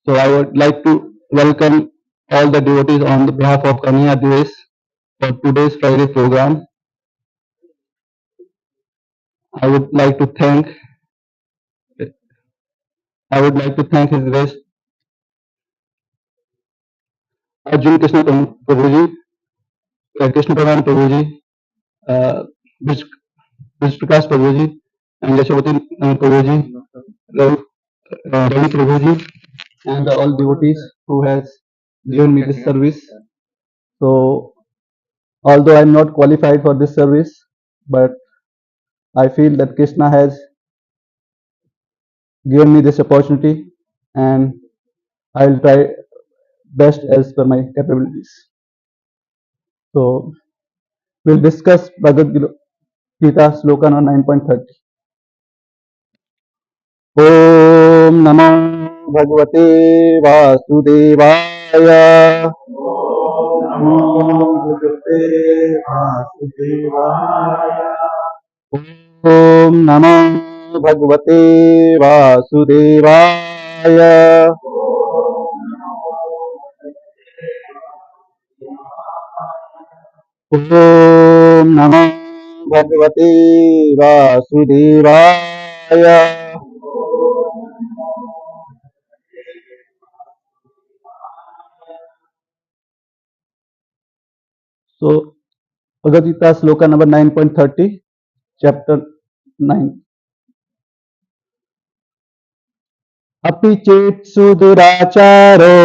So I would like to welcome all the devotees on the behalf of Kanya Deves for today's Friday program. I would like to thank His Grace Arjun Krishna Prabhuji, Krishna Pravan Prabhuji, uh, Brij Brij Prakash Prabhuji, and Yashwati Prabhuji, Ravi Prabhuji, and all devotees who has given me this service. So, although I am not qualified for this service, but I feel that Krishna has given me this opportunity, and I will try best as per my capabilities. So, we'll discuss Bhagavad Gita Sloka number 9.30. ॐ नमो भगवते वासुदेवाय नमो भगवते वासुदेवाय ॐ नमो भगवते वासुदेवाय ॐ नमो भगवते वासुदेवाय So, Bhagavad Gita Sloka number 9.30, chapter 9. अपि चेत् सुदुराचारो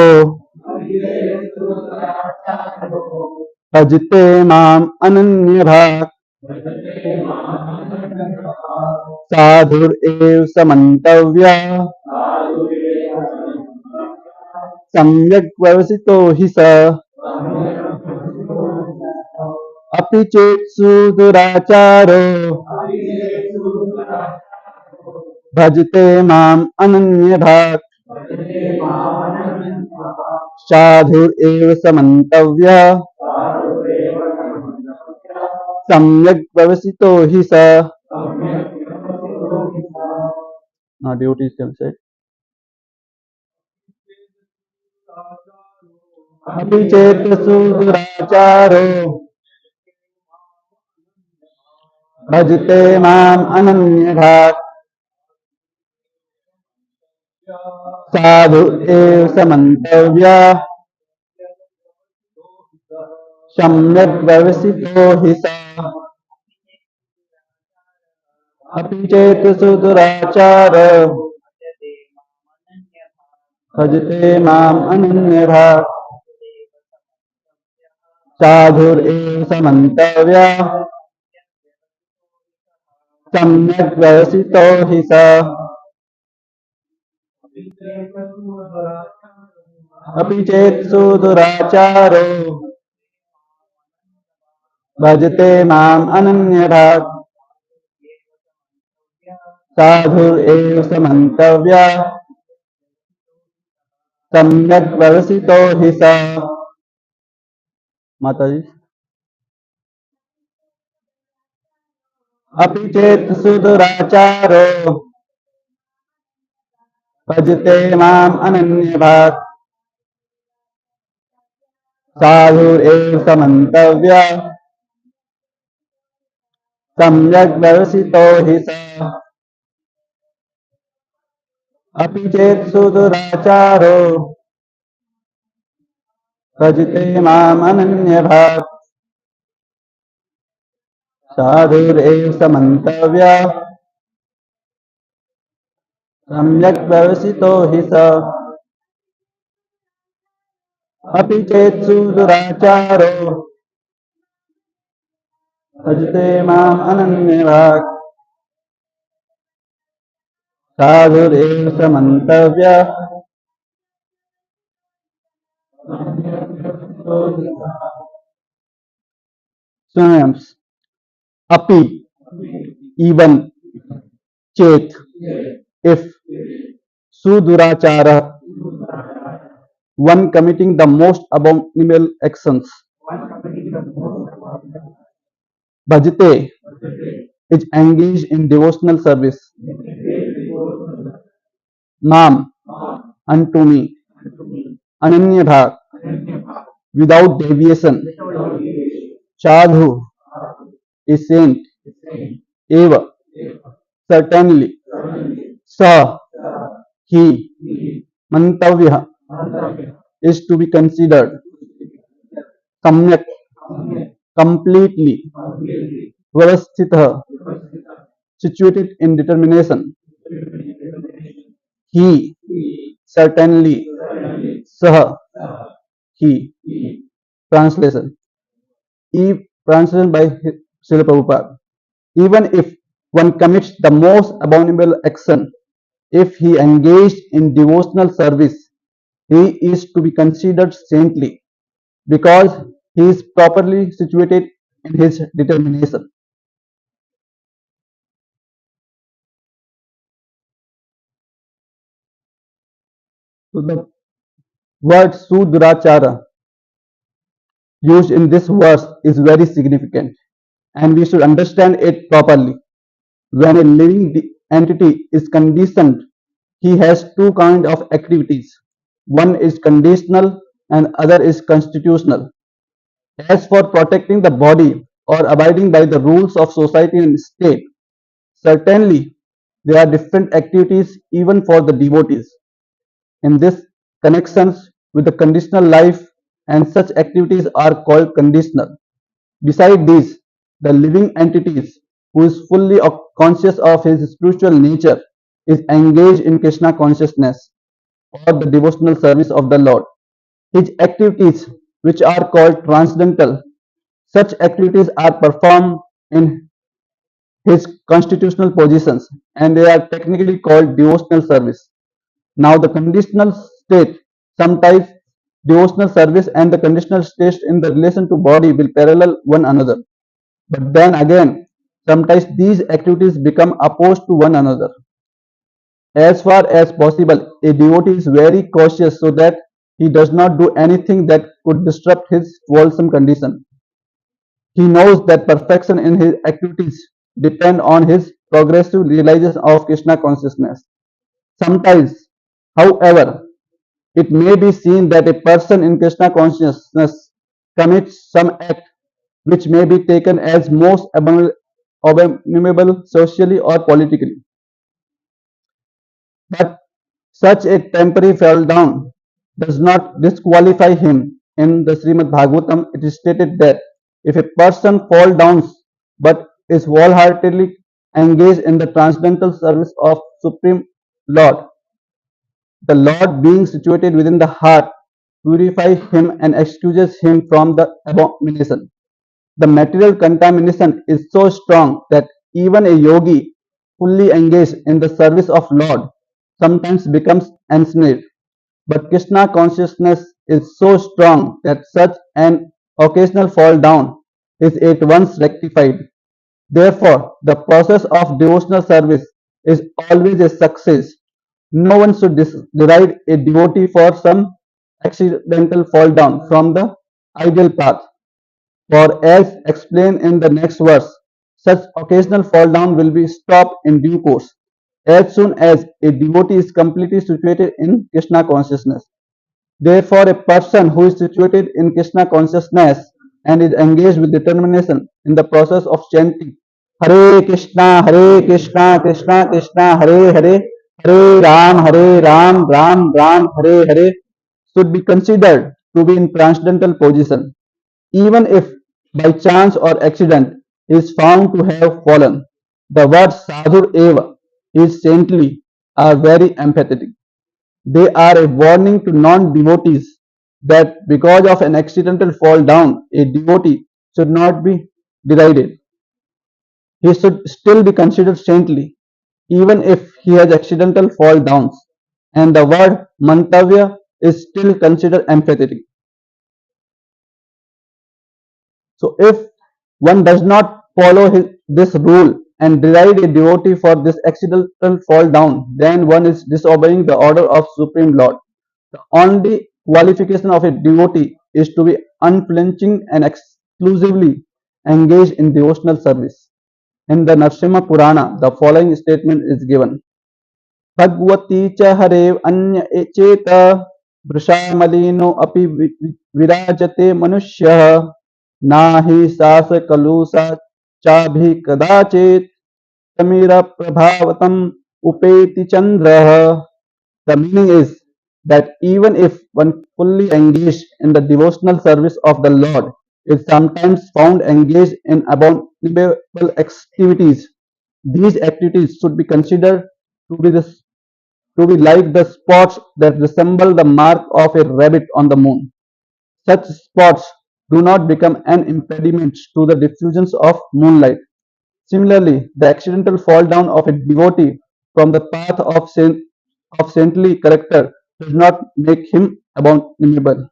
भजते माम् अनन्यभाक् साधुरेव समन्तव्यः सम्यक् व्यवसितो हि सः अपि चेत् सुदुराचारो भजते माम् अनन्यभाक् साधुरेव समन्तव्यः सम्यक् व्यवसितो हि सः. Now devotees can say, अपि चेत् सुदुराचारो भजते माम् अनन्यभाक् साधु एव समन्तव्यः सम्यक् व्यवसितो हि सः. अपि चेत् सुदुराचारो भजते माम् अनन्यभाक् साधुरेव समन्तव्यः सम्यक् व्यवसितो हि सः. अपि चेत् सुदुराचारो भजते माम् अनन्यभाक् साधुरेव समन्तव्यः सम्यक् व्यवसितो हि सः. माताजी. अपि चेत् सुदुराचारो भजते माम् अनन्यभाक् साधुरेव समन्तव्यः सम्यक् व्यवसितो हि सः. अपि चेत् सुदुराचारो भजते माम् अनन्यभाक् साधुरेव समन्तव्यः सम्यक् व्यवसितो हि सः. अपि चेत् सुदुराचारो भजते माम् अनन्यभाक् साधुरेव समन्तव्यः synonyms. Api, even, chet, if, sudurachara, one committing the most abominable actions. Bhajate is engaged in devotional service. Mam, unto me. Ananya without deviation. Sadhu, a saint. Eva, certainly, sah, he, mantavya is to be considered, samyak, completely, vyavasthitah, situated in determination, he, certainly, sah, he. Translation. Translation by Srila Prabhupada. Even if one commits the most abominable action, if he engaged in devotional service, he is to be considered saintly because he is properly situated in his determination. So the word Sudrachara used in this verse is very significant and we should understand it properly. When a living entity is conditioned, he has two kinds of activities. One is conditional and other is constitutional. As for protecting the body or abiding by the rules of society and state, certainly there are different activities even for the devotees. In this connections with the conditional life and such activities are called conditional. Beside this, the living entities who is fully conscious of his spiritual nature is engaged in Krishna consciousness or the devotional service of the Lord. His activities, which are called transcendental, such activities are performed in his constitutional positions and they are technically called devotional service. Now, the conditional state, sometimes devotional service and the conditional state in the relation to body will parallel one another. But then again, sometimes these activities become opposed to one another. As far as possible, a devotee is very cautious so that he does not do anything that could disrupt his wholesome condition. He knows that perfection in his activities depend on his progressive realization of Krishna consciousness. Sometimes, however, it may be seen that a person in Krishna consciousness commits some act which may be taken as most abominable socially or politically. But such a temporary fall down does not disqualify him. In the Srimad Bhagavatam, it is stated that if a person fall down but is wholeheartedly engaged in the transcendental service of Supreme Lord, the Lord being situated within the heart purifies him and excuses him from the abomination. The material contamination is so strong that even a yogi fully engaged in the service of Lord sometimes becomes ensnared. But Krishna consciousness is so strong that such an occasional fall down is at once rectified. Therefore, the process of devotional service is always a success. No one should deride a devotee for some accidental fall down from the ideal path. For as explained in the next verse, such occasional fall down will be stopped in due course, as soon as a devotee is completely situated in Krishna consciousness. Therefore, a person who is situated in Krishna consciousness and is engaged with determination in the process of chanting Hare Krishna, Krishna Krishna, Hare Hare, Hare Ram, Ram Hare Hare, should be considered to be in transcendental position even if by chance or accident he is found to have fallen. The word sadhur eva is saintly are very empathetic. They are a warning to non-devotees that because of an accidental fall down, a devotee should not be derided. He should still be considered saintly, even if he has accidental fall downs. And the word mantavya is still considered empathetic. So if one does not follow this rule and deride a devotee for this accidental fall down, then one is disobeying the order of Supreme Lord. The only qualification of a devotee is to be unflinching and exclusively engaged in devotional service. In the Narsimha Purana, the following statement is given. Bhagwati cha harev anya cheta vrishamalino api virajate manushya nahi sasa kalusa chabhi kadachit. Tamira Prabhavatam Upeti Chandraha. The meaning is that even if one fully engaged in the devotional service of the Lord is sometimes found engaged in abominable activities, these activities should be considered to be, to be like the spots that resemble the mark of a rabbit on the moon. Such spots do not become an impediment to the diffusions of moonlight. Similarly, the accidental fall down of a devotee from the path of saintly character does not make him abominable.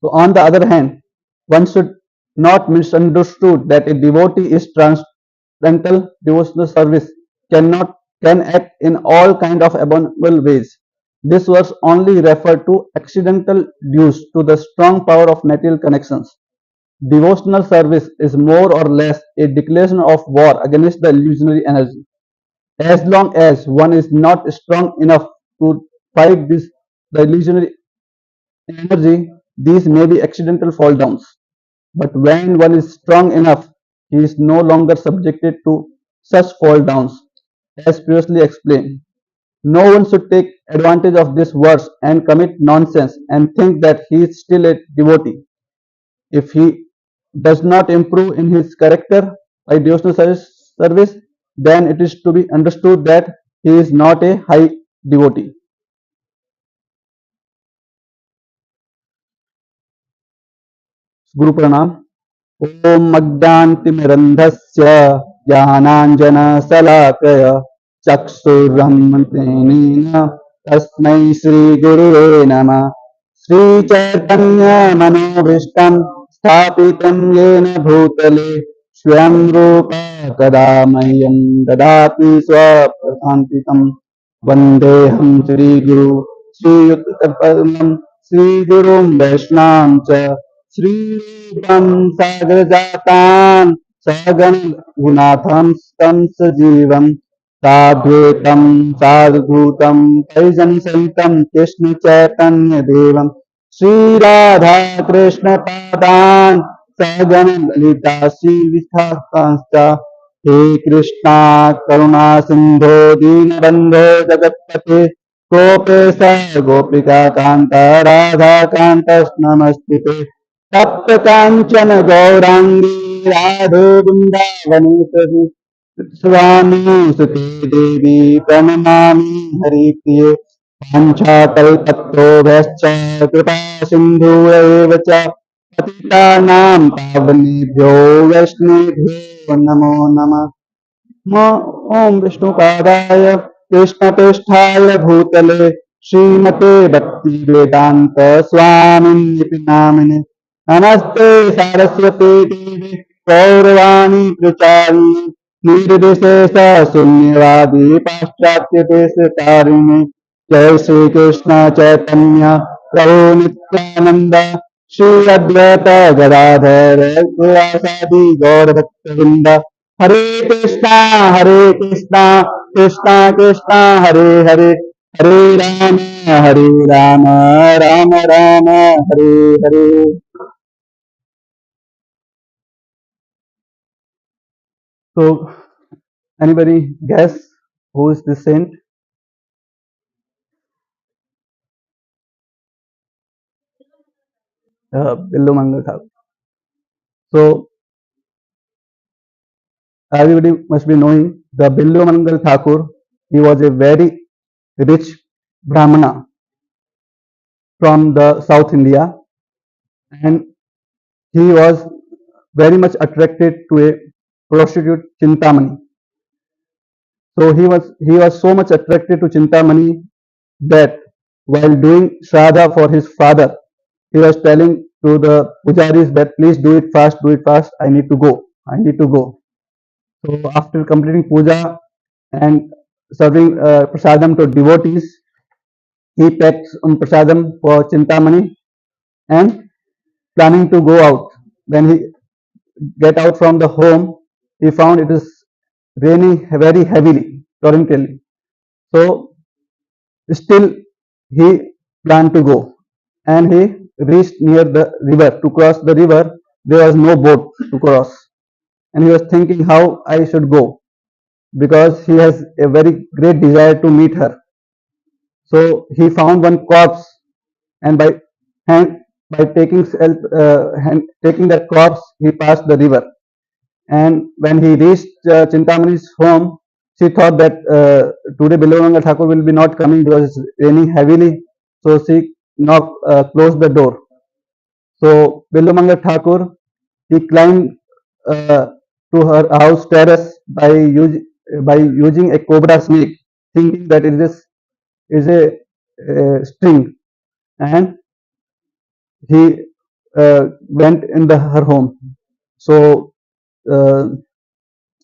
So, on the other hand, one should not misunderstood that a devotee is transcendental devotional service can act in all kind of abominable ways. This was only referred to accidental due to the strong power of material connections. Devotional service is more or less a declaration of war against the illusionary energy. As long as one is not strong enough to fight this the illusionary energy, these may be accidental fall downs. But when one is strong enough, he is no longer subjected to such fall downs, as previously explained. No one should take advantage of this verse and commit nonsense and think that he is still a devotee. If he does not improve in his character by devotional service, then it is to be understood that he is not a high devotee. Guru Pranam. ॐ अज्ञान्तिमिरन्धस्य ज्ञानाञ्जनशलाकय चक्षुरुन्मीलितं तस्मै श्रीगुरवे नमः श्रीचैतन्यमनोभीष्टं स्थापितं येन भूतले स्वयं रूपा कदा मह्यं ददाति स्वपदान्तिकं वन्देऽहं श्रीगुरु श्रीयुतपदं श्रीगुरुं वैष्णवं च श्रीरूपं सागरजातां सगण गुणाथं तं सजीवं साद्वैतं साधुभूतं परिजन सहितं कृष्ण चैतन्य देवं श्रीराधा कृष्ण पादान् सगण ललिता श्री विशाखांश्च हे कृष्णा करुणा सिंधो दीनबंधो जगत्पते गोपेश गोपिका कांत राधा कांत नमस्ते तप्त कांचन गौरांगी राधे वृंदावनेश्वरी स्वामी सुते देवी प्रणमामि हरिप्रिये पाञ्चाकल्पतरुभ्यश्च कृपा सिन्धुरेव च पतितानां पावनेभ्यो वैष्णवेभ्यो नमो नमः ॐ विष्णुपादाय कृष्णप्रेष्ठाय भूतले श्रीमते भक्तिवेदान्त स्वामिन्निति नामिने नमस्ते सारस्वते देवे गौरवाणी प्रचारिणे निर्विशेष शून्यवादी पाश्चात्य देशकारिणे जय श्री कृष्ण चैतन्य प्रभु नित्यानंद श्री अद्वैत गदाधर शिवासादि गौर भक्तवृंद हरे Krishna Krishna Krishna Hare Hare Hare Ram Ram Ram Hare Hare. So, anybody guess who is this saint? Billu Mangal Thakur. So, everybody must be knowing the Billu Mangal Thakur. He was a very rich Brahmana from the South India, and he was very much attracted to a prostitute Chintamani. So he was so much attracted to Chintamani that while doing Shraddha for his father, he was telling to the pujaris that please do it fast, I need to go, I need to go. So after completing puja and serving prasadam to devotees, he packed prasadam for Chintamani and planning to go out. When he get out from the home, he found it is raining very heavily, torrentially. So still he planned to go, and he reached near the river. To cross the river, there was no boat to cross. and he was thinking how I should go because he has a very great desire to meet her. So he found one corpse, and hand, by taking that corpse, he passed the river. And when he reached Chintamani's home, she thought that today Bilavangal Thakur will be not coming because it's raining heavily. So she closed the door. So Bilavangal Thakur, he climbed uh, to her house terrace by using a cobra snake, thinking that is a string, and he went in her home. So uh,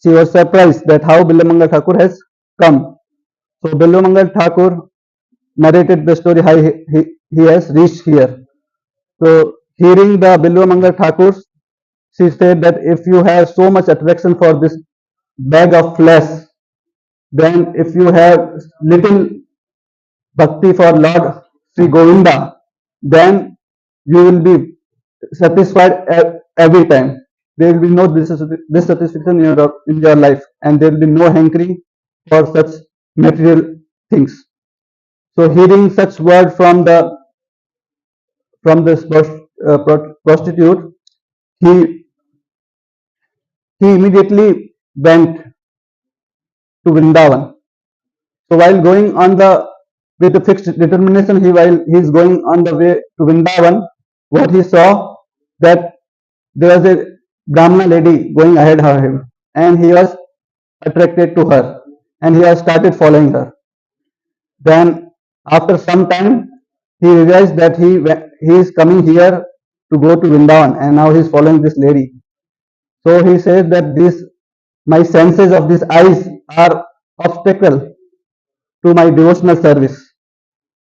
she was surprised that how Bilamangal Thakur has come. So Bilamangal Thakur narrated the story how he has reached here. So hearing the Bilamangal Thakur, she said that if you have so much attraction for this bag of flesh, then if you have little bhakti for Lord Sri Govinda, then you will be satisfied every time. There will be no dissatisfaction in your life, and there will be no hankering for such material things. So, hearing such word from this prostitute, he he immediately went to Vrindavan. So, while going on the with a fixed determination, while he is going on the way to Vrindavan, what he saw that there was a Brahmana lady going ahead of him, and he was attracted to her, and he has started following her. Then, after some time, he realized that he is coming here to go to Vrindavan, and now he is following this lady. So he says that this my senses of these eyes are obstacle to my devotional service.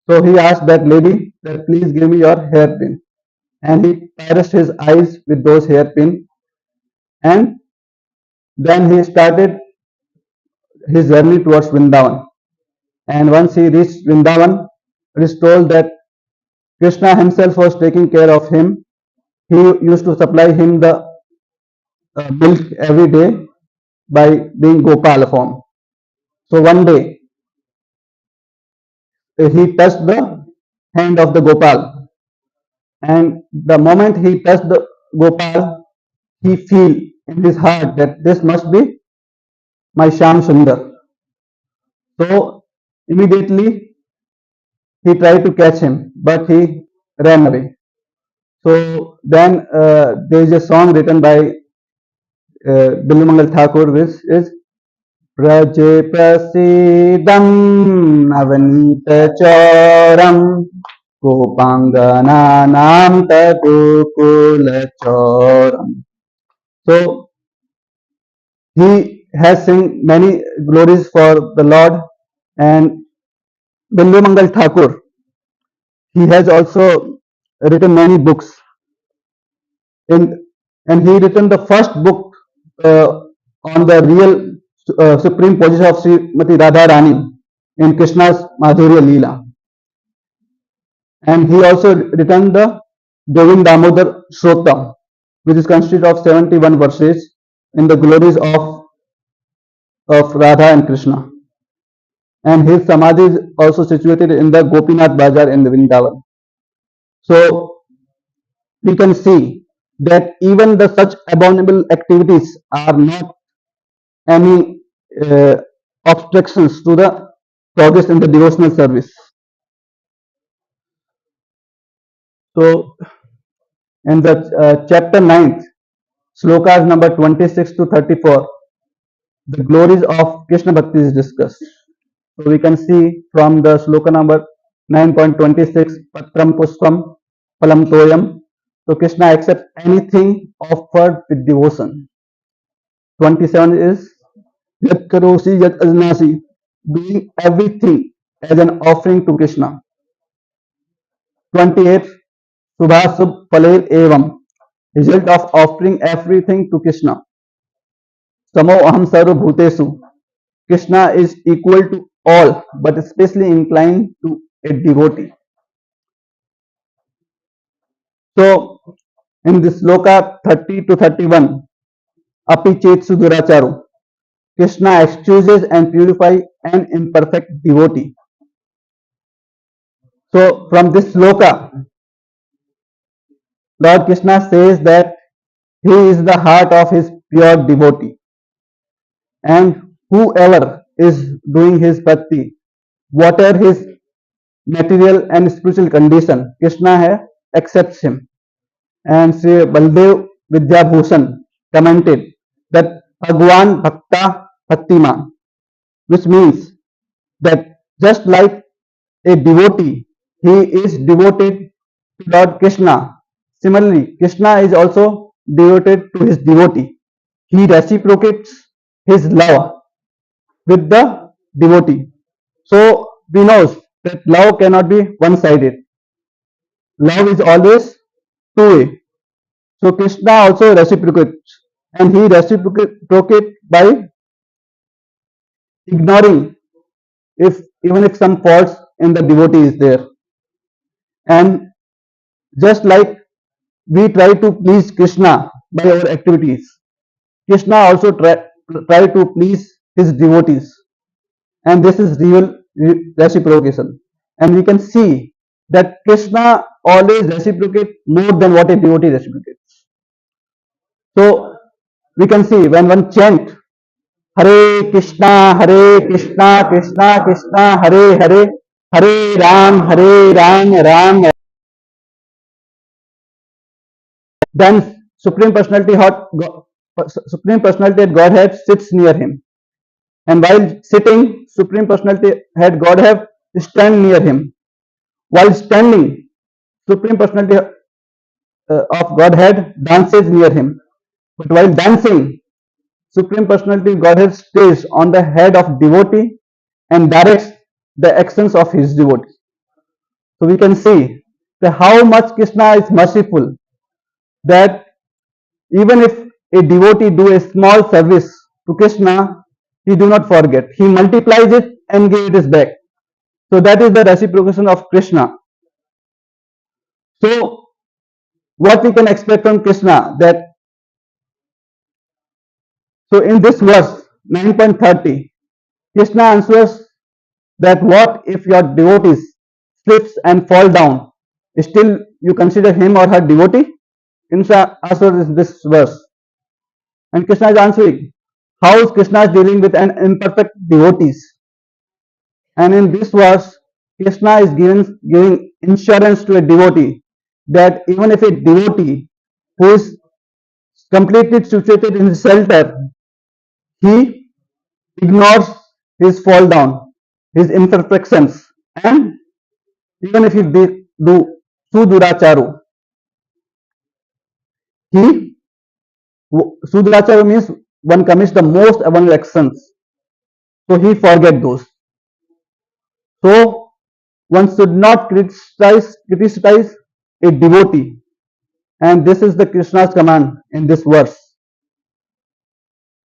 So he asked that lady that please give me your hairpin, and he pierced his eyes with those hairpin, and then he started his journey towards Vrindavan. And once he reached Vrindavan, it is told that Krishna himself was taking care of him. He used to supply him the milk every day by being Gopal form. So one day he touched the hand of the Gopal, and the moment he touched the Gopal, he feel in his heart that this must be my Sham Sundar. So immediately he tried to catch him, but he ran away. So then there is a song written by Bilumangal Thakur, which is Praje Prasidam Navanita Choram Kopangana Nam Tadukula Choram. So he has sing many glories for the Lord, and Bilumangal Thakur, he has also written many books. And he written the first book on the real supreme position of Srimati Radha Rani in Krishna's Madhurya Leela. And he also written the Govind Damodar Shrotam, which is consisted of 71 verses in the glories of Radha and Krishna. And his Samadhi is also situated in the Gopinath Bazaar in the Vrindavan. So we can see that even the such abominable activities are not any obstructions to the progress in the devotional service. So in the chapter 9th, slokas number 26 to 34, the glories of Krishna Bhakti is discussed. So we can see from the sloka number 9.26, Patram Puspam Palam Toyam. So Krishna accepts anything offered with devotion. 27 is Yat Karosi Yat Ajnasi, doing everything as an offering to Krishna. 28 Subha Subh Paler Evam, result of offering everything to Krishna. Samo Aham Sarva Bhutesu, Krishna is equal to all but especially inclined to a devotee. So in this sloka 30 to 31, api chetsu duracharu. Krishna excuses and purifies an imperfect devotee. So from this sloka, Lord Krishna says that he is the heart of his pure devotee, and whoever is doing his bhakti, whatever his material and spiritual condition, Krishna accepts him. And Sri Baldev Vidyabhushan commented that Bhagwan Bhakta Bhaktiman, which means that just like a devotee, he is devoted to Lord Krishna. Similarly, Krishna is also devoted to his devotee. He reciprocates his love with the devotee. So we know that love cannot be one-sided. Love is always two-way. So Krishna also reciprocates, and he reciprocates by ignoring if even if some faults in the devotee is there. And just like we try to please Krishna by our activities, Krishna also try to please his devotees, and this is real reciprocation. And we can see that Krishna always reciprocates more than what a devotee reciprocates. So we can see when one chant Hare Krishna, Krishna Krishna, Hare Hare, Hare Ram, Ram. Then Supreme Personality at Godhead sits near him, and while sitting, Supreme Personality at Godhead stand near him. While standing, Supreme Personality of Godhead dances near him. But while dancing, Supreme Personality Godhead stays on the head of devotee and directs the actions of his devotee. So we can see that how much Krishna is merciful, that even if a devotee do a small service to Krishna, he do not forget. He multiplies it and gives it back. So that is the reciprocation of Krishna. So what we can expect from Krishna, that so in this verse 9.30, Krishna answers that what if your devotee slips and fall down, still you consider him or her devotee? Krishna answers this verse, and Krishna is answering how is Krishna dealing with an imperfect devotees. And in this verse, Krishna is giving insurance to a devotee that even if a devotee who is completely situated in shelter, he ignores his fall down, his imperfections, and even if he do suduracharu, he suduracharu means one commits the most abominable actions, so he forget those. So one should not criticize a devotee, and this is the Krishna's command in this verse.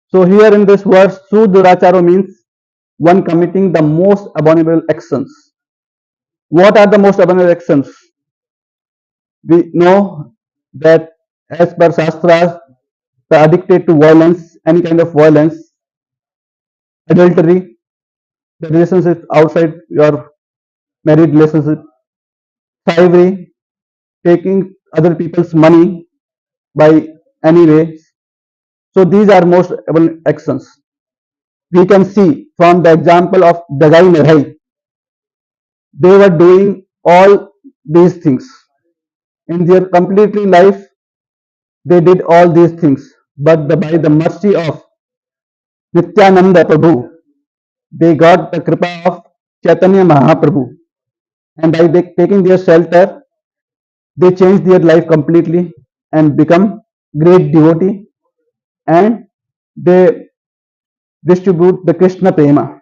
So here in this verse, suduracharu means one committing the most abominable actions. What are the most abominable actions? We know that as per Shastras, the addicted to violence, any kind of violence, adultery, the relationship outside your married relationship, thievery, taking other people's money by any way. So these are most abominable actions. We can see from the example of Dagai Merhai, they were doing all these things. In their completely life, they did all these things. But by the mercy of Nityananda Prabhu, they got the kripa of Chaitanya Mahaprabhu. And by taking their shelter, they changed their life completely and become great devotee, and they distribute the Krishna Prema.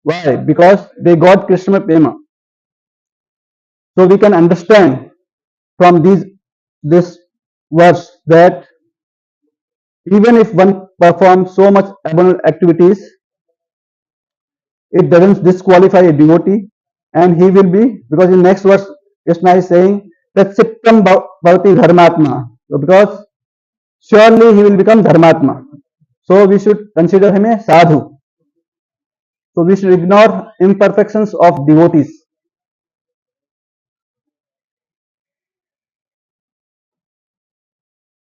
Why? Because they got Krishna Prema. So we can understand from this verse that even if one performs so much abnormal activities, it doesn't disqualify a devotee, and he will be, because in next verse Krishna is saying that Sittam Bhavati Dharmatma. So because surely he will become Dharmatma. So we should consider him a sadhu. So we should ignore imperfections of devotees.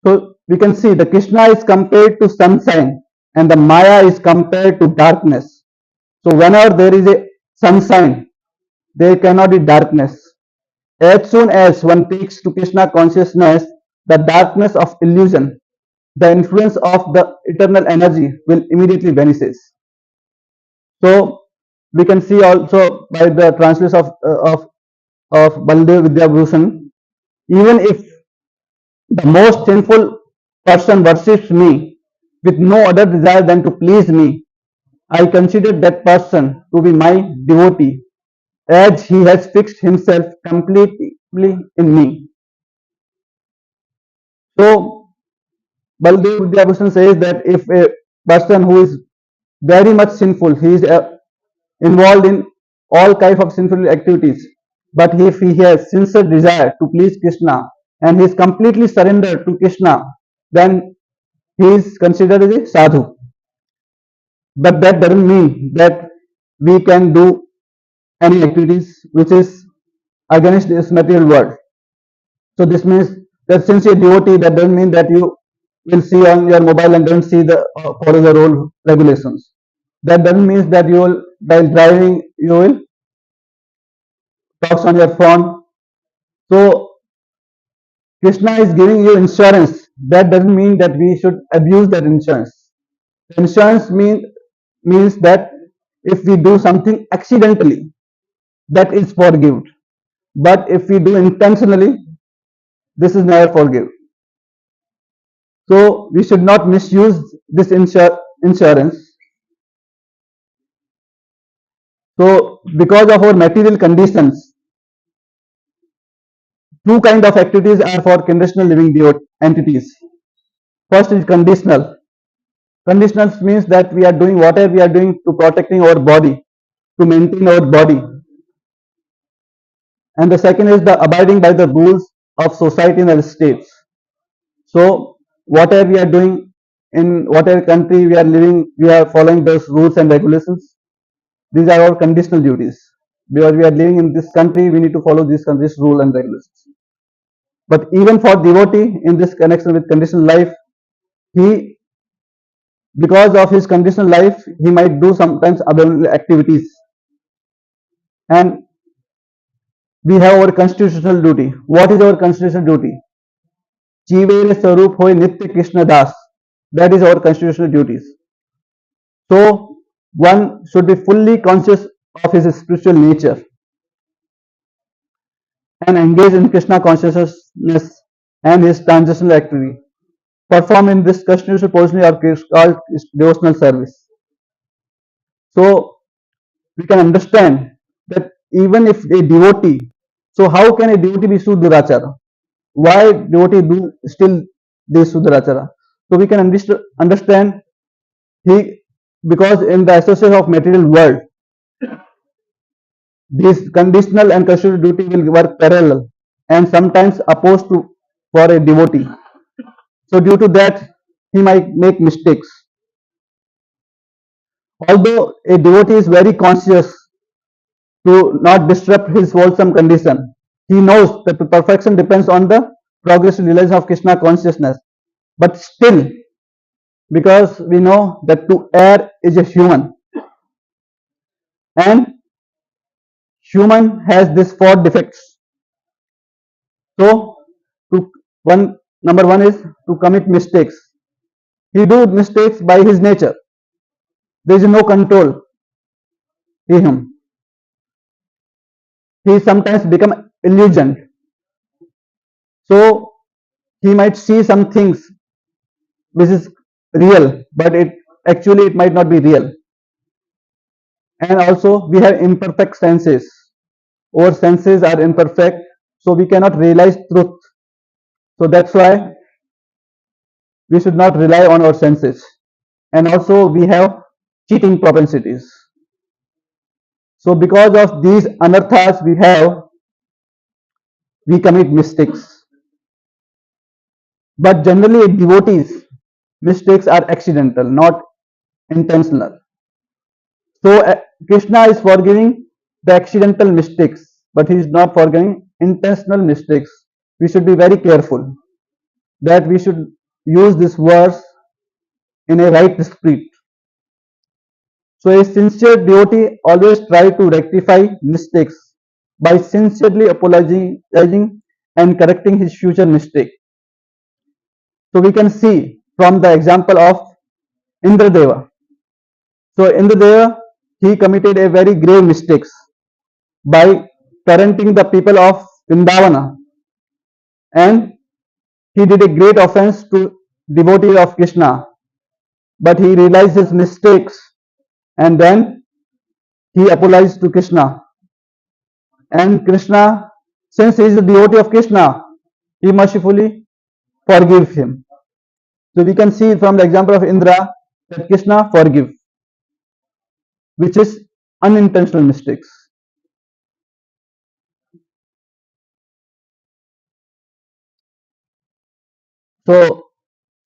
So we can see the Krishna is compared to sunshine and the Maya is compared to darkness. So whenever there is a sunshine, there cannot be darkness. As soon as one takes to Krishna consciousness, the darkness of illusion, the influence of the eternal energy will immediately vanishes. So we can see also by the translation of Baldev Vidyabhushan, even if the most sinful person worships me with no other desire than to please me, I consider that person to be my devotee, as he has fixed himself completely in me. So Baldev Vidyabhushan says that if a person who is very much sinful, he is involved in all kinds of sinful activities, but if he has sincere desire to please Krishna and he is completely surrendered to Krishna, then he is considered as a sadhu. But that doesn't mean that we can do any activities which is against this material world. So this means that since you're devotee, that doesn't mean that you will see on your mobile and don't see the follow the rule regulations. That doesn't mean that you will while driving you will talk on your phone. So Krishna is giving you insurance. That doesn't mean that we should abuse that insurance. Insurance means that if we do something accidentally, that is forgiven. But if we do intentionally, this is never forgiven. So we should not misuse this insurance. So because of our material conditions, two kind of activities are for conditional living entities. First is conditional. Conditional means that we are doing whatever we are doing to protecting our body, to maintain our body. And the second is the abiding by the rules of society and the states. So whatever we are doing in whatever country we are living, we are following those rules and regulations. These are our conditional duties. Because we are living in this country, we need to follow this country's rule and regulations. But even for devotee in this connection with conditional life, he, because of his conditional life, he might do sometimes abnormal activities. And we have our constitutional duty. What is our constitutional duty? Jivere Sarup Hoy Nitya Krishna Das. That is our constitutional duties. So one should be fully conscious of his spiritual nature and engage in Krishna consciousness and his transitional activity. Perform in this constitutional position are called devotional service. So we can understand that even if a devotee, so how can a devotee be Sudurachara? Why devotee do still this Sudurachara? So we can understand he, because in the association of material world, this conditional and constitutional duty will work parallel and sometimes opposed to for a devotee. So due to that, he might make mistakes. Although a devotee is very conscious to not disrupt his wholesome condition, he knows that the perfection depends on the progressive realization of Krishna consciousness. But still, because we know that to err is a human, and human has these four defects. So, to number one is to commit mistakes. He do mistakes by his nature. There is no control in him. He sometimes become illusioned. So he might see some things which is real, but it might not be real. And also we have imperfect senses. Our senses are imperfect, so we cannot realize truth. So that's why we should not rely on our senses. And also we have cheating propensities. So because of these anarthas we have, we commit mistakes. But generally, devotees' mistakes are accidental, not intentional. So Krishna is forgiving the accidental mistakes, but he is not forgiving intentional mistakes. We should be very careful that we should use this verse in a right spirit. So a sincere devotee always try to rectify mistakes by sincerely apologizing and correcting his future mistake. So we can see from the example of Indradeva. So Indradeva, he committed a very grave mistakes by parenting the people of Vindavana, and he did a great offense to devotee of Krishna, but he realized his mistakes and then he apologized to Krishna. And Krishna, since he is a devotee of Krishna, he mercifully forgives him. So we can see from the example of Indra that Krishna forgive, which is unintentional mistakes. So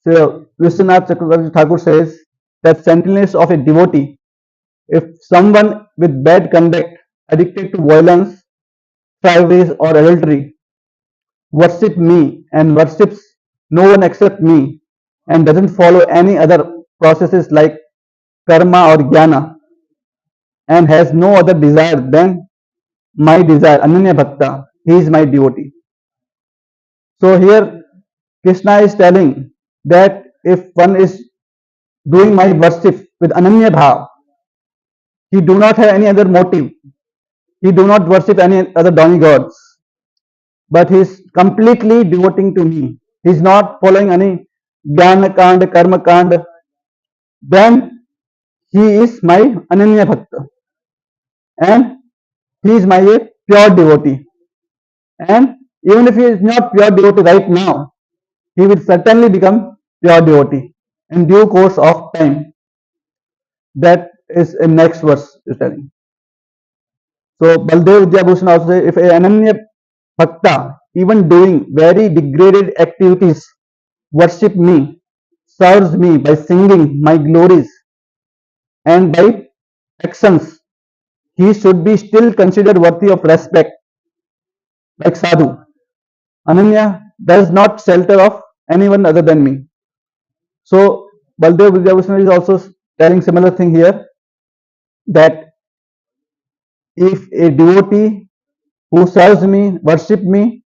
Vishwanath Chakravarti Thakur says that sentinels of a devotee, if someone with bad conduct, addicted to violence, thievery or adultery, worship me and worships no one except me and doesn't follow any other processes like karma or jnana and has no other desire than my desire, Ananya Bhakta, he is my devotee. So here Krishna is telling that if one is doing my worship with Ananya Bhav, he do not have any other motive, he do not worship any other demigods, but he is completely devoting to me. He is not following any Jnana Kanda, Karma Kanda, then he is my Ananya Bhakta and he is my pure devotee. And even if he is not pure devotee right now, he will certainly become pure devotee in due course of time. That is in next verse is telling. So Baldev Vidyabhushan also say, if an Ananya Bhakta, even doing very degraded activities, worship me, serves me by singing my glories and by actions, he should be still considered worthy of respect, like sadhu. Ananya does not shelter of anyone other than me. So Baldev Vidyabhushan is also telling similar thing here, that if a devotee who serves me, worship me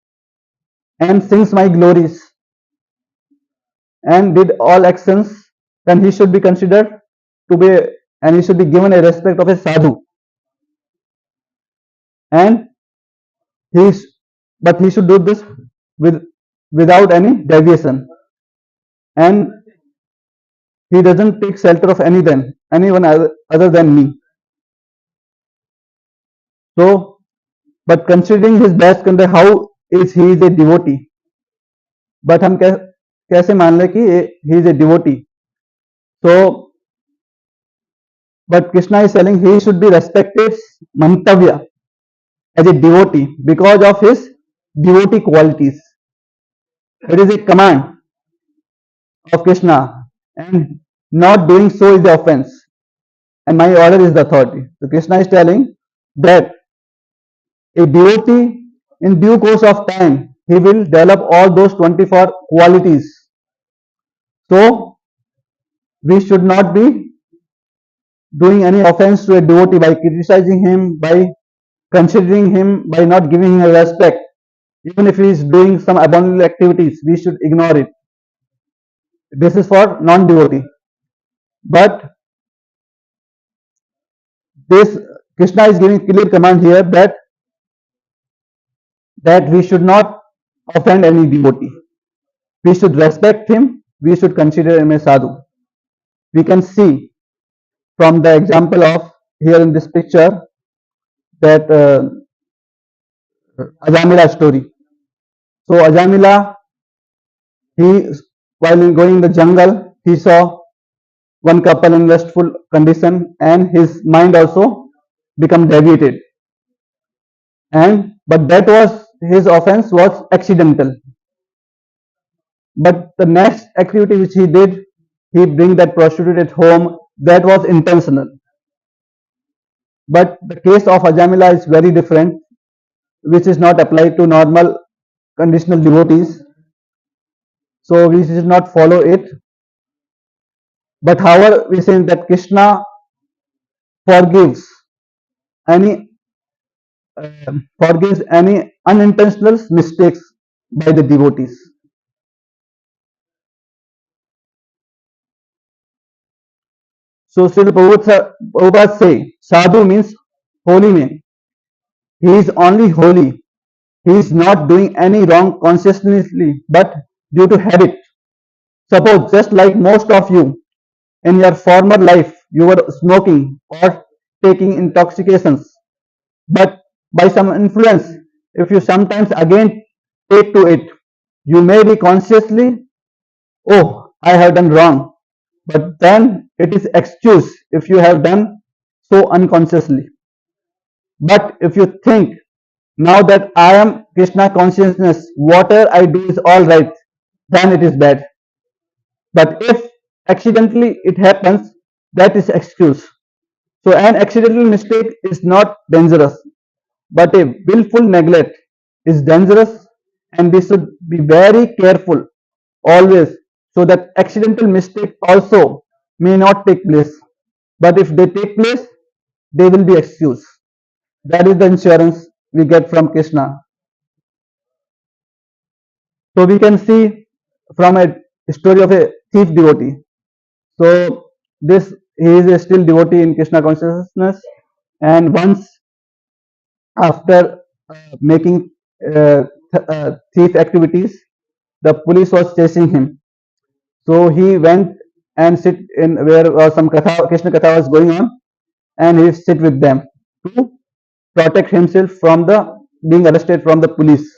and sings my glories and did all actions, then he should be considered to be, and he should be given a respect of a sadhu. And he is, but he should do this with without any deviation, and he doesn't take shelter of anyone other than me. So, but considering his best conduct, how is he is a devotee? But हम कैसे मान ले कि he is a devotee? So, but Krishna is telling he should be respected mantavya as a devotee because of his devotee qualities. It is a command of Krishna, and not doing so is the offense, and my order is the authority. So Krishna is telling that a devotee in due course of time he will develop all those 24 qualities. So we should not be doing any offense to a devotee by criticizing him, by considering him, by not giving him respect. Even if he is doing some abominable activities, we should ignore it. This is for non-devotee. But this Krishna is giving clear command here that we should not offend any devotee. We should respect him. We should consider him a sadhu. We can see from the example of here in this picture that Ajamila story. So Ajamila, he while going in the jungle, he saw one couple in lustful condition, and his mind also become deviated. And but that was his offense was accidental. But the next activity which he did, he bring that prostitute at home. That was intentional. But the case of Ajamila is very different, which is not applied to normal conditional devotees. So we should not follow it. But however, we say that Krishna forgives any unintentional mistakes by the devotees. So Srila Prabhupada say, Sadhu means holy man. He is only holy. He is not doing any wrong consciously, but due to habit. Suppose, just like most of you, in your former life, you were smoking or taking intoxications, but by some influence, if you sometimes again take to it, you may be consciously, oh, I have done wrong, but then it is excuse if you have done so unconsciously. But if you think, now that I am Krishna consciousness, whatever I do is all right, then it is bad. But if accidentally it happens, that is excuse. So an accidental mistake is not dangerous, but a willful neglect is dangerous, and we should be very careful always so that accidental mistake also may not take place. But if they take place, they will be excused. That is the insurance we get from Krishna. So we can see from a story of a thief devotee. So this he is a still devotee in Krishna consciousness, and once after making thief activities, the police was chasing him. So he went and sit in where some katha, Krishna katha was going on, and he sit with them to protect himself from the being arrested from the police.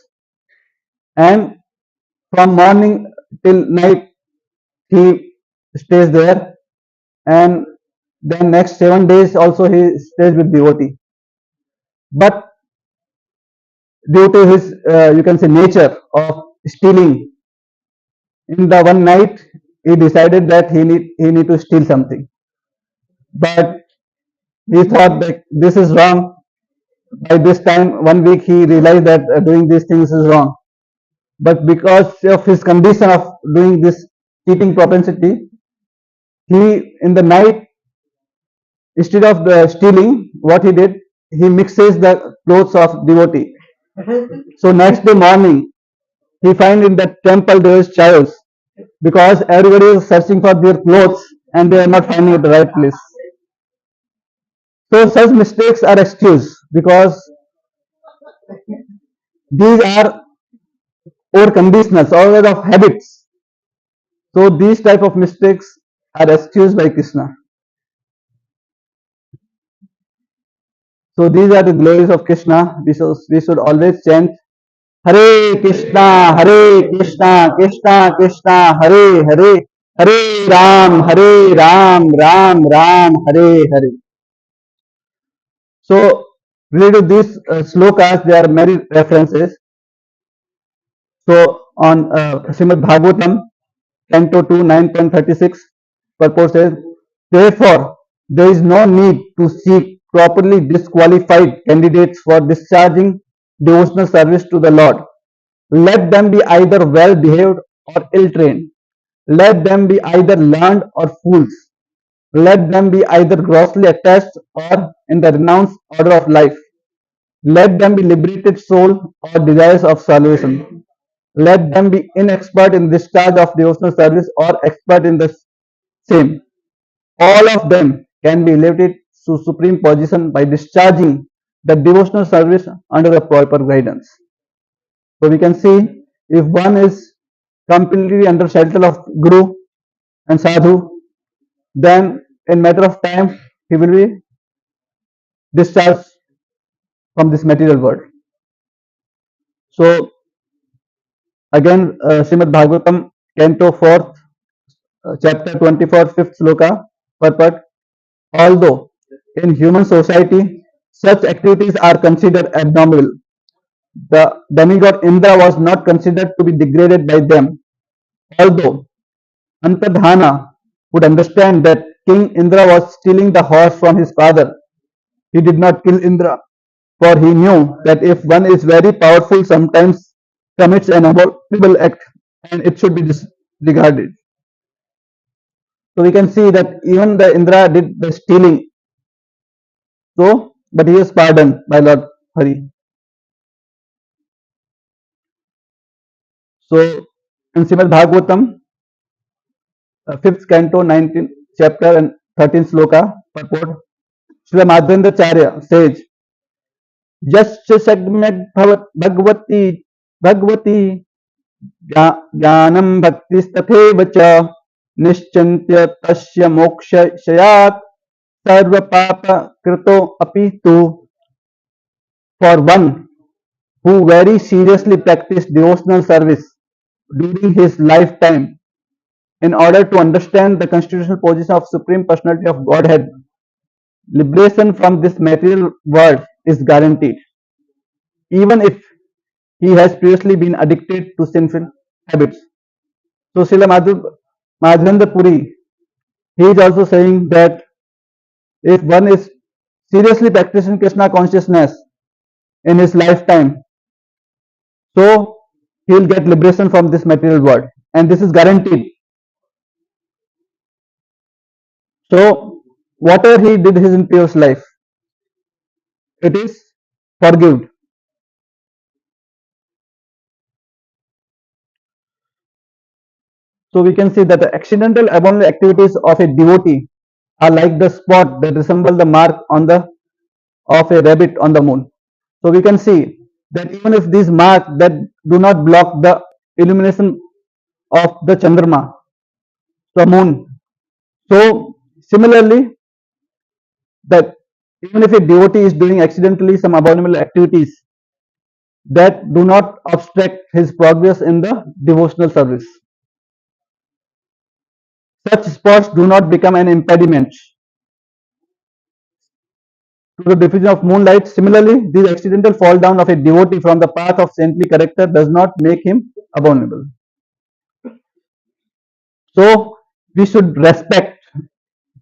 And from morning till night he stays there, and then next 7 days also he stays with devotee. But due to his you can say nature of stealing, in the one night he decided that he need to steal something. But he thought that this is wrong. By this time, 1 week, he realized that doing these things is wrong. But because of his condition of doing this cheating propensity, he in the night, instead of the stealing, what he did, he mixes the clothes of devotee. So next day morning, he find in that temple there is chaos because everybody is searching for their clothes and they are not finding at the right place. So such mistakes are excused because these are or conditionals or of habits. So these type of mistakes are excused by Krishna. So these are the glories of Krishna. We should always chant Hare Krishna, Hare Krishna, Krishna Krishna, Hare Hare, Hare Ram, Ram Ram, Hare Hare. So related to these slokas, there are many references. So on Srimad Bhagavatam, Canto 2, 9.36, purport says, therefore, there is no need to seek properly disqualified candidates for discharging devotional service to the Lord. Let them be either well behaved or ill trained. Let them be either learned or fools. Let them be either grossly attached or in the renounced order of life. Let them be liberated soul or desires of salvation. Let them be inexpert in discharge of devotional service or expert in the same. All of them can be elevated to supreme position by discharging the devotional service under the proper guidance. So we can see if one is completely under shelter of Guru and Sadhu, then in matter of time he will be discharged from this material world. So again, Srimad Bhagavatam, Canto 4th, chapter 24, 5th sloka, purport. Although in human society such activities are considered abnormal, the demigod Indra was not considered to be degraded by them. Although Antadhana would understand that King Indra was stealing the horse from his father, he did not kill Indra, for he knew that if one is very powerful, sometimes commits an abominable act and it should be disregarded. So we can see that even the Indra did the stealing. So, but he is pardoned by Lord Hari. So, in Srimad Bhagavatam, 5th canto, 19th chapter and 13th sloka, purport, Srila Madhvendracharya says, Yasya sagmyag bhagavati bhagavati ज्ञानं भक्तिस्तथैव च निश्चिन्त्य तस्य मोक्षयात् सर्वपापकृतो अपि tu. For one who very seriously practiced devotional service during his lifetime in order to understand the constitutional position of Supreme Personality of Godhead, liberation from this material world is guaranteed, even if he has previously been addicted to sinful habits. So Srila Madhavendra Puri, he is also saying that if one is seriously practicing Krishna consciousness in his lifetime, so he will get liberation from this material world, and this is guaranteed. So whatever he did his in previous life, it is forgiven. So we can see that the accidental abominable activities of a devotee are like the spot that resemble the mark on the of a rabbit on the moon. So we can see that even if these marks that do not block the illumination of the Chandrama, the moon. So similarly, that even if a devotee is doing accidentally some abominable activities that do not obstruct his progress in the devotional service, such spots do not become an impediment to the diffusion of moonlight. Similarly, the accidental fall down of a devotee from the path of saintly character does not make him abominable. So we should respect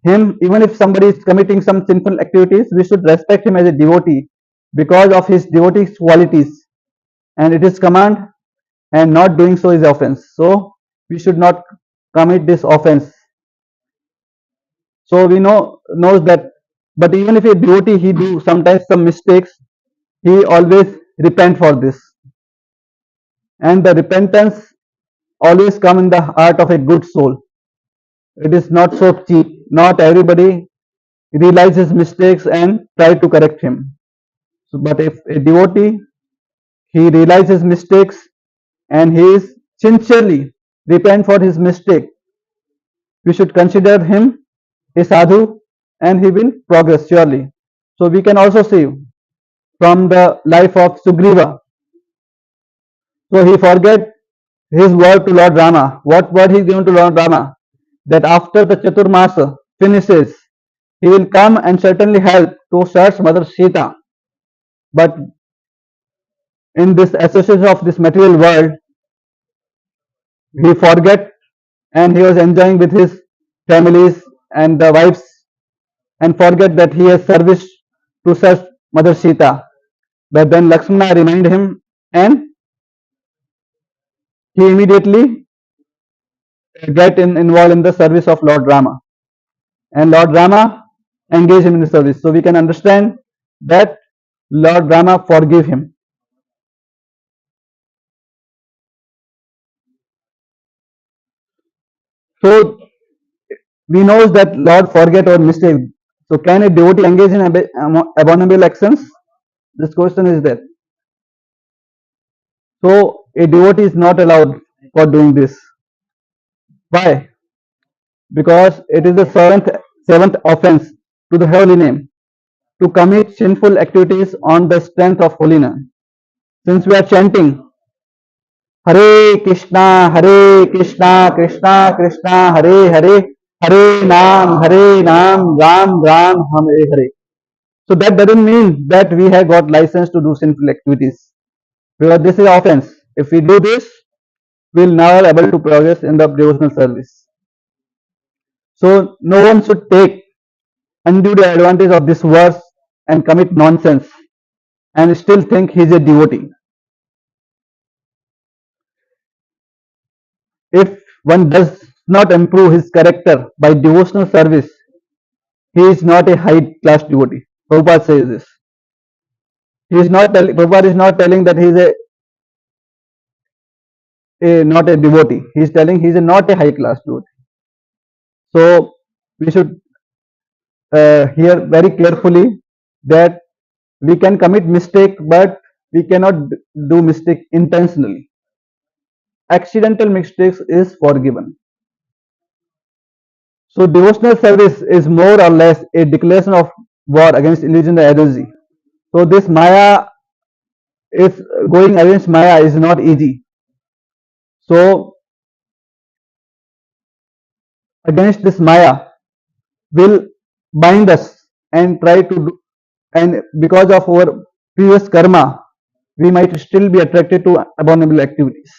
him, even if somebody is committing some sinful activities, we should respect him as a devotee because of his devotee qualities, and it is command, and not doing so is offense. So we should not commit this offense. So we knows that, but even if a devotee he do sometimes some mistakes, he always repent for this, and the repentance always come in the heart of a good soul. It is not so cheap. Not everybody realizes mistakes and try to correct him. So, but if a devotee he realizes mistakes and he is sincerely repent for his mistake, we should consider him a sadhu and he will progress surely. So we can also see from the life of Sugriva. So he forget his word to Lord Rama. What word he given to Lord Rama? That after the Chaturmasa finishes, he will come and certainly help to search Mother Sita. But in this association of this material world, he forget and he was enjoying with his families and the wives and forget that he has service to search Mother Sita. But then Lakshmana reminded him and he immediately get involved in the service of Lord Rama. And Lord Rama engaged him in the service. So we can understand that Lord Rama forgive him. So we know that Lord forget our mistake. So can a devotee engage in abominable actions? This question is there. So a devotee is not allowed for doing this. Why? Because it is the seventh offense to the holy name to commit sinful activities on the strength of holiness. Since we are chanting Hare Krishna, Krishna Krishna, Hare Hare, Hare Nam, Ram Ram, Hare Hare. So that doesn't mean that we have got license to do sinful activities, because this is offense. If we do this, will never able to progress in the devotional service. So no one should take undue advantage of this verse and commit nonsense and still think he is a devotee. If one does not improve his character by devotional service, he is not a high class devotee. Prabhupada says this. Prabhupada is not telling that he is not a devotee. He is telling he is not a high class devotee. So we should hear very carefully that we can commit mistake, but we cannot do mistake intentionally. Accidental mistakes is forgiven. So devotional service is more or less a declaration of war against illusion and energy. So this Maya is going against Maya is not easy. So against this Maya will bind us and try to do, and because of our previous karma, we might still be attracted to abominable activities.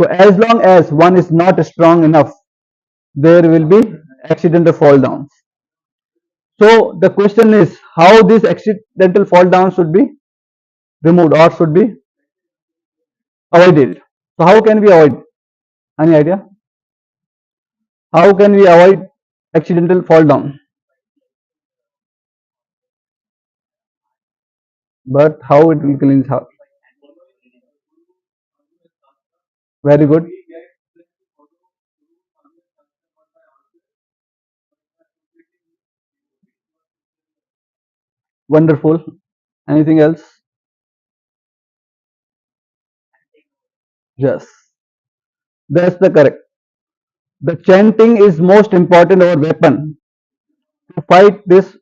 So as long as one is not strong enough, there will be accidental fall downs. So the question is how this accidental fall down should be removed or should be avoided. So how can we avoid? Any idea? How can we avoid accidental fall down? But how it will cleanse heart? Very good. Wonderful. Anything else? Yes. That's the correct. The chanting is most important our weapon to fight this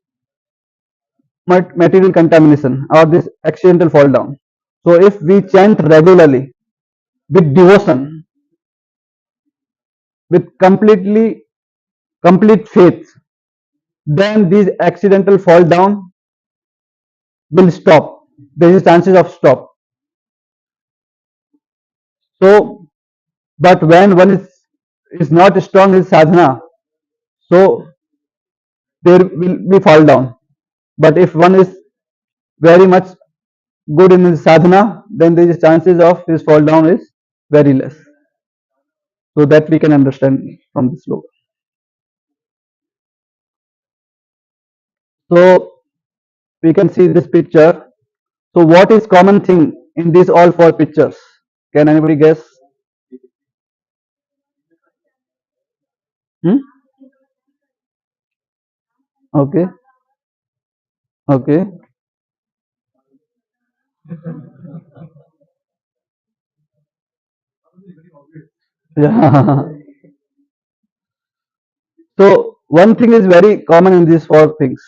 material contamination or this accidental fall down. So if we chant regularly with devotion, with complete faith, then these accidental fall down will stop. There is chances of stop. So, but when one is not strong in sadhana, so there will be fall down. But if one is very much good in his sadhana, then the chances of his fall down is very less. So that we can understand from this sloka. So we can see this picture. So what is common thing in these all four pictures? Can anybody guess? Hmm? Okay. Okay. Yeah. So one thing is very common in these four things.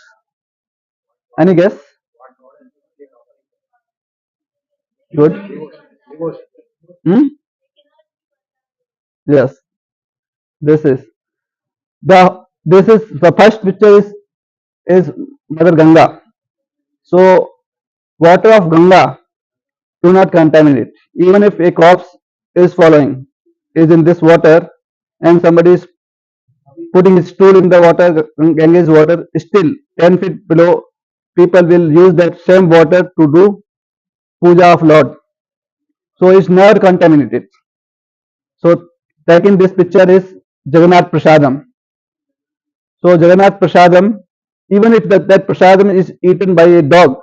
Any guess? Good. Hmm? Yes. This is the first picture is Mother Ganga. So water of Ganga do not contaminate. Even if a corpse is in this water and somebody is putting his stool in the water, Ganges water, still 10 feet below, people will use that same water to do puja of Lord. So it's never contaminated. So taking this picture is Jagannath Prasadam. So Jagannath Prasadam, even if that Prasadam is eaten by a dog,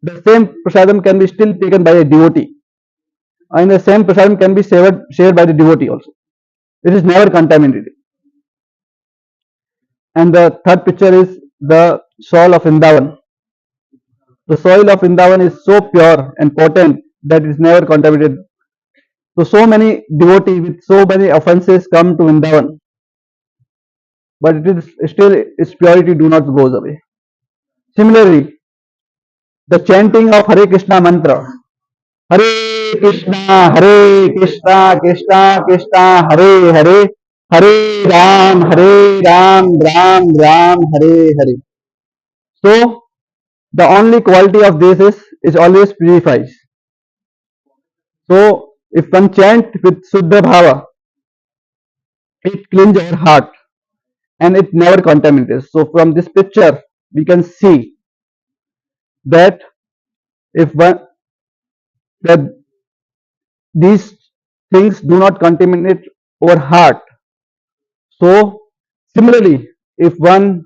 the same Prasadam can be still taken by a devotee. And the same Prasadam can be shared by the devotee also. It is never contaminated. And the third picture is the soil of Vrindavan. The soil of Vrindavan is so pure and potent that it is never contaminated. So many devotees with so many offenses come to Vrindavan, but it is still its purity do not goes away. Similarly, the chanting of Hare Krishna mantra, Hare Krishna, Krishna Krishna, Hare Hare, Hare Ram, Ram Ram, Hare Hare. So the only quality of this is always purifies. So If one chant with Suddha Bhava, it cleans our heart and it never contaminates. So from this picture, we can see that if one that these things do not contaminate our heart. So similarly, if one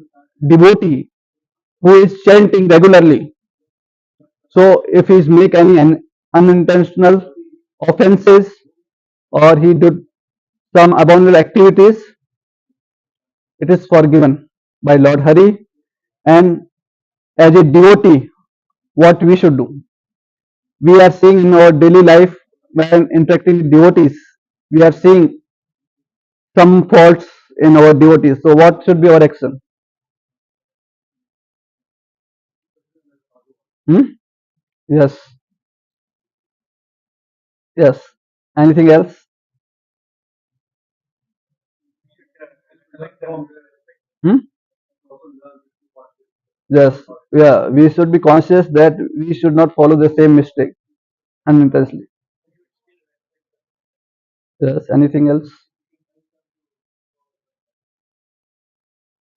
devotee who is chanting regularly, so if he make any unintentional offenses or he did some abominable activities, it is forgiven by Lord Hari. And as a devotee, what we should do? We are seeing in our daily life when interacting with devotees, we are seeing some faults in our devotees. So what should be our action? Hmm? Yes, yes. Anything else? Hmm? Yes, yeah. We should be conscious that we should not follow the same mistake unintentionally. Yes. Anything else?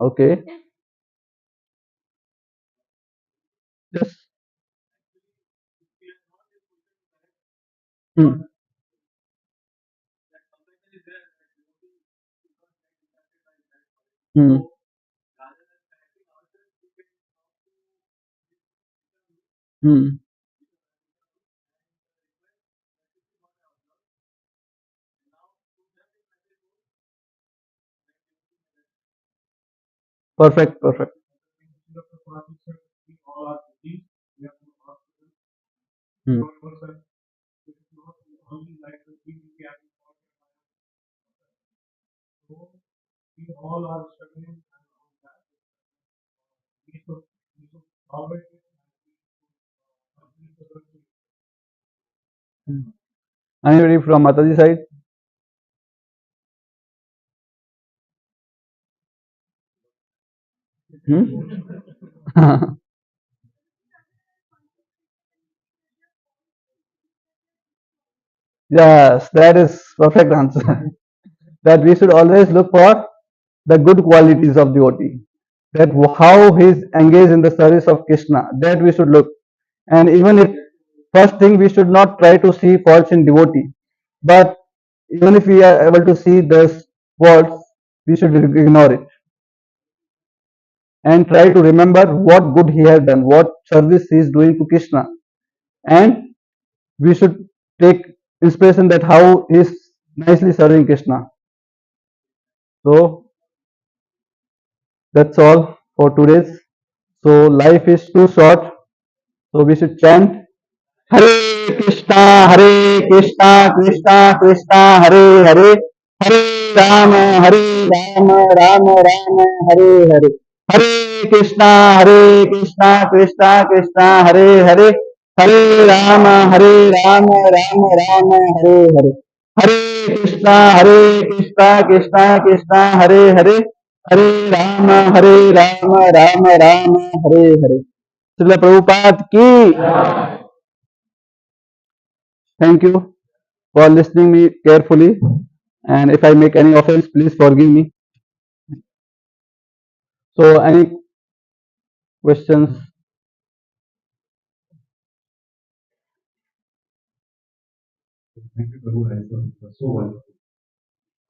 Okay. Yes. Hmm. Hmm. Hmm. Perfect. Perfect. Hmm. Hmm. Anybody from Mataji side? Hmm? Yes, that is perfect answer. That we should always look for the good qualities of devotee. That how he is engaged in the service of Krishna. That we should look. And even if first thing we should not try to see faults in devotee, but even if we are able to see those faults, we should ignore it and try to remember what good he has done, what service he is doing to Krishna, and we should take inspiration that how he is nicely serving Krishna. So that's all for today's. So life is too short, so we should chant Hare Krishna, Hare Krishna, Krishna Krishna, Hare Hare, Hare Rama, Hare Rama, Rama Rama, Hare Hare. Hare Krishna, Krishna Krishna, Hare Hare, Hare Rama, Rama Rama, Hare Hare. Hare Krishna, Krishna Krishna, Hare Hare, Hare Rama, Rama Rama, Hare Hare. Srila Prabhupada ki. Thank you for listening me carefully. And if I make any offense, please forgive me. So, any questions?